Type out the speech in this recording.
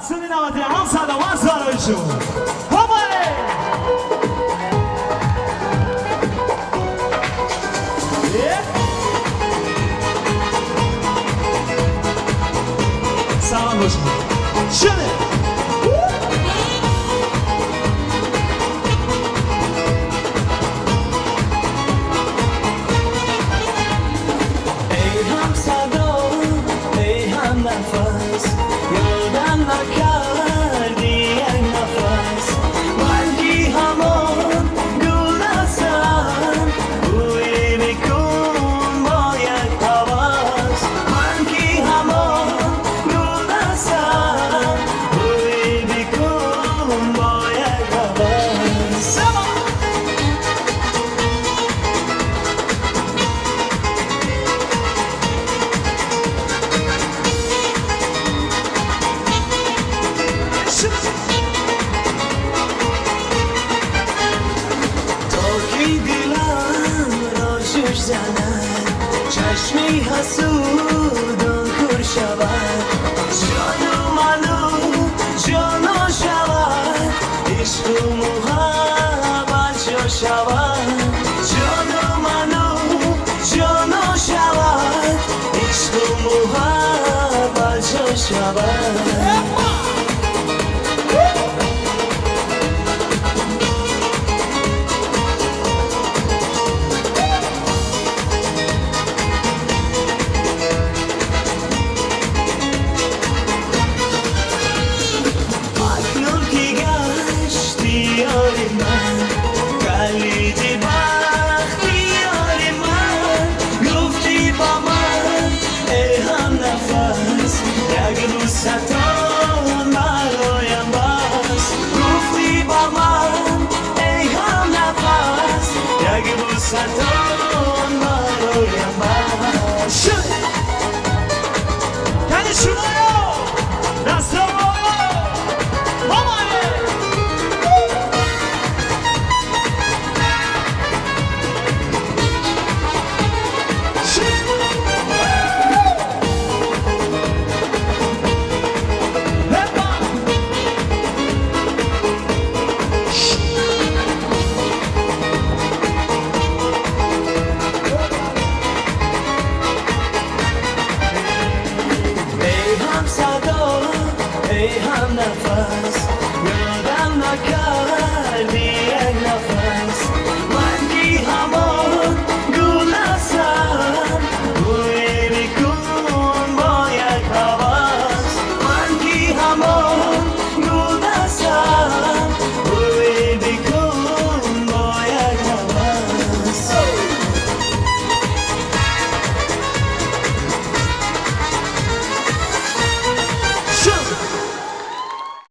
سونی نواتی هم سلام از سارایشون سلام باشون شده چشمی حسودان کور شود جانو منو جانا شود عشق و محبت جا شود جانو منو جانا شود عشق و محبت جا شود ستان برایم بس گفتی با من ای هم نفس یک بوستان برایم بس شده کنی شما یا دست ای هم نفس یادم نکردی یک نفس من کی همان گل هستم بوی بیکن با یک هوس من کی همان